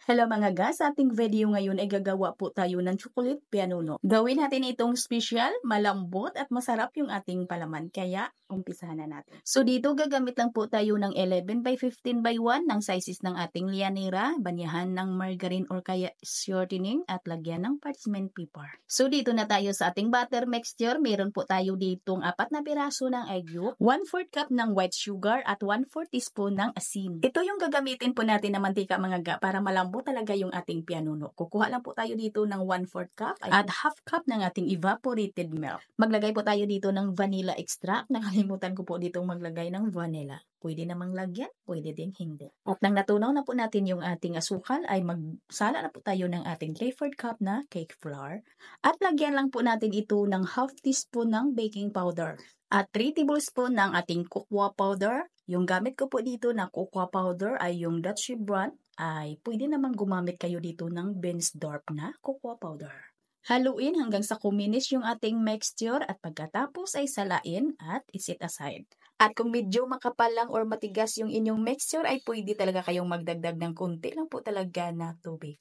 Hello mga ga, sa ating video ngayon ay gagawa po tayo ng chocolate pianuno. Gawin natin itong special, malambot at masarap yung ating palaman. Kaya, umpisahan na natin. So dito gagamit lang po tayo ng 11 by 15 by 1 ng sizes ng ating lianera, banyahan ng margarine or kaya shortening at lagyan ng parchment paper. So dito na tayo sa ating butter mixture. Meron po tayo ditong 4 na piraso ng egg yolk, 1/4 cup ng white sugar at 1/4 teaspoon ng asin. Ito yung gagamitin po natin na mantika mga ga para malambot talaga yung ating pianuno. Kukuha lang po tayo dito ng 1/4 cup at half cup ng ating evaporated milk. Maglagay po tayo dito ng vanilla extract. Nakalimutan ko po dito maglagay ng vanilla. Pwede namang lagyan, pwede din hindi. At nang natunaw na po natin yung ating asukal ay magsala na po tayo ng ating 3/4 cup na cake flour. At lagyan lang po natin ito ng half teaspoon ng baking powder. At 3 tablespoon ng ating cocoa powder. Yung gamit ko po dito na cocoa powder ay yung Dutch brand. Ay pwede naman gumamit kayo dito ng Bensdorp na cocoa powder. Haluin hanggang sa kuminis yung ating mixture at pagkatapos ay salain at iset aside. At kung medyo makapal lang or matigas yung inyong mixture ay pwede talaga kayong magdagdag ng konti lang po talaga na tubig.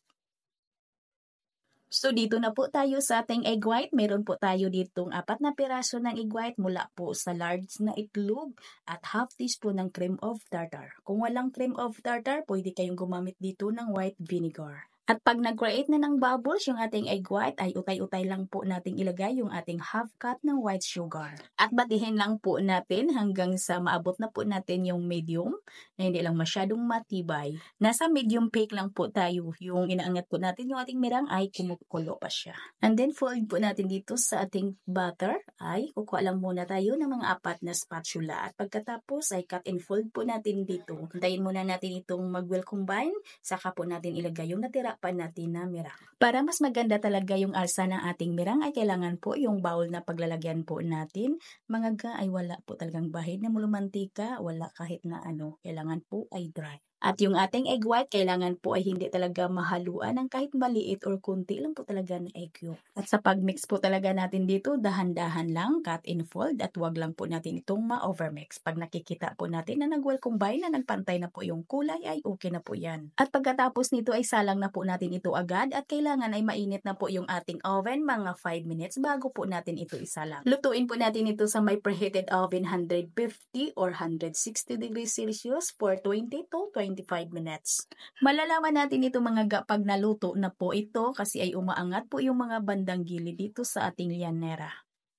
So dito na po tayo sa ating egg white. Meron po tayo ditong 4 na piraso ng egg white mula po sa large na itlog at half teaspoon ng cream of tartar. Kung walang cream of tartar, pwede kayong gumamit dito ng white vinegar. At pag nag-create na ng bubbles yung ating egg white, ay utay-utay lang po nating ilagay yung ating half cup ng white sugar. At batihin lang po natin hanggang sa maabot na po natin yung medium na hindi lang masyadong matibay. Nasa medium bake lang po tayo. Yung inaangat po natin yung ating mirang ay kumukulo pa siya. And then fold po natin dito sa ating butter ay kukuha lang muna tayo ng mga 4 na spatula. At pagkatapos ay cut and fold po natin dito. Hintayin muna natin itong mag-well combine. Saka po natin ilagay yung natira pa natin na mirang. Para mas maganda talaga yung alsa ng ating mirang ay kailangan po yung bowl na paglalagyan po natin. Mga ga ay wala po talagang bahid na mulumantika, wala kahit na ano. Kailangan po ay dry. At yung ating egg white, kailangan po ay hindi talaga mahaluan ng kahit maliit or kunti lang po talaga na egg yolk. At sa pagmix po talaga natin dito, dahan-dahan lang, cut and fold at wag lang po natin itong ma-overmix. Pag nakikita po natin na nag-well combine na nagpantay na po yung kulay ay okay na po yan. At pagkatapos nito ay salang na po natin ito agad at kailangan ay mainit na po yung ating oven mga 5 minutes bago po natin ito isalang. Lutuin po natin ito sa may preheated oven 150 or 160 degrees Celsius for 20 to 25 minutes. Malalaman natin ito mga ga pag naluto na po ito kasi ay umaangat po yung mga bandang gilid dito sa ating lianera.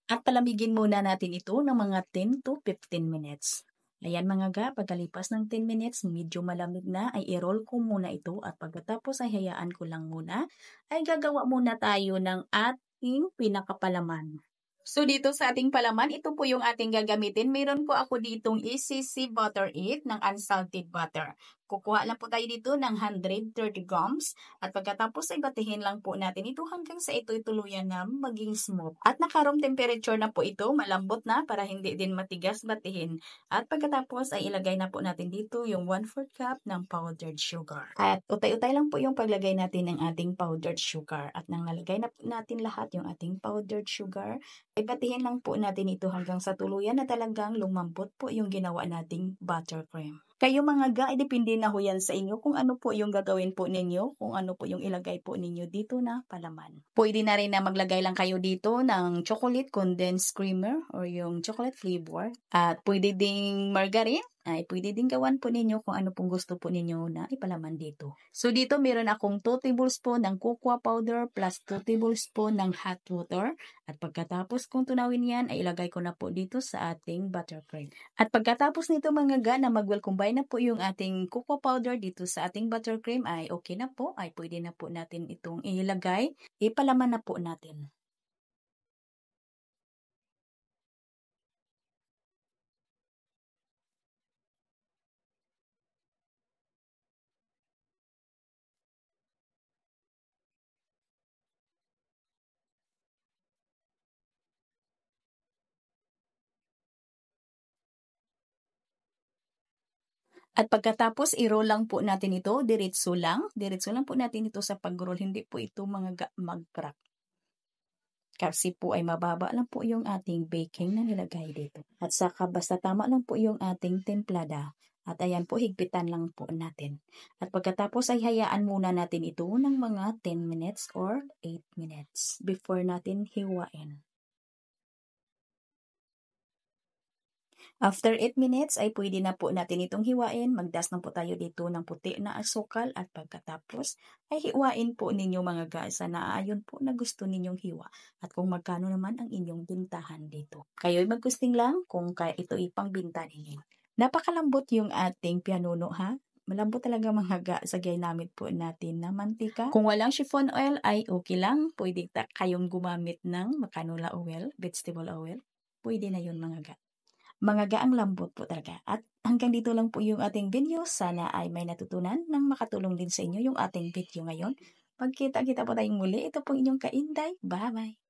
At palamigin muna natin ito ng mga 10 to 15 minutes. Ayan mga ga, pagkalipas ng 10 minutes, medyo malamig na, ay i-roll ko muna ito at pagkatapos ay hayaan ko lang muna, ay gagawa muna tayo ng ating pinakapalaman. So dito sa ating palaman, ito po yung ating gagamitin. Meron po ako ditong ECC Butter 8 ng unsalted butter. Kukuha lang po tayo dito ng 130 grams at pagkatapos ay batihin lang po natin ito hanggang sa ito'y tuluyan na maging smooth. At naka-room temperature na po ito, malambot na para hindi din matigas batihin. At pagkatapos ay ilagay na po natin dito yung 1/4 cup ng powdered sugar. At utay-utay lang po yung paglagay natin ng ating powdered sugar. At nang nalagay na po natin lahat yung ating powdered sugar, ay batihin lang po natin ito hanggang sa tuluyan na talagang lumambot po yung ginawa nating buttercream. Kayo mga ga, depende na ho yan sa inyo kung ano po yung gagawin po ninyo, kung ano po yung ilagay po ninyo dito na palaman. Pwede na rin na maglagay lang kayo dito ng chocolate condensed creamer or yung chocolate flavor. At pwede ding margarine. Ay pwede din gawan po ninyo kung ano pong gusto po ninyo na ipalaman dito. So dito meron akong 2 tablespoon ng cocoa powder plus 2 tablespoon ng hot water. At pagkatapos kung tunawin yan, ay ilagay ko na po dito sa ating buttercream. At pagkatapos nito mga ga na mag-well combine na po yung ating cocoa powder dito sa ating buttercream ay okay na po. Ay pwede na po natin itong ilagay. Ipalaman na po natin. At pagkatapos, i-roll lang po natin ito, diretso lang. Diretso lang po natin ito sa pag-roll, hindi po ito mga mag-crack. Kasi po ay mababa lang po yung ating baking na nilagay dito. At saka basta tama lang po yung ating templada At ayan po, higpitan lang po natin. At pagkatapos ay hayaan muna natin ito ng mga 10 minutes or 8 minutes before natin hiwain. After 8 minutes ay pwede na po natin itong hiwain. Magdas na po tayo dito ng puti na asukal at pagkatapos ay hiwain po ninyo mga guys na ayon po na gusto ninyong hiwa at kung magkano naman ang inyong bintahan dito. Kayo'y magkusting lang kung kaya ito ipangbinta ninyo. Napakalambot yung ating pianuno ha. Malambot talaga mga ga sa ginamit po natin na mantika. Kung walang chiffon oil ay okay lang. Pwede kayong gumamit ng canola oil, vegetable oil. Pwede na yun mga ga. Mga gaang lambot po talaga. At hanggang dito lang po yung ating video. Sana ay may natutunan nang makatulong din sa inyo yung ating video ngayon. Pagkita-kita po tayong muli. Ito po inyong Kainday. Bye-bye!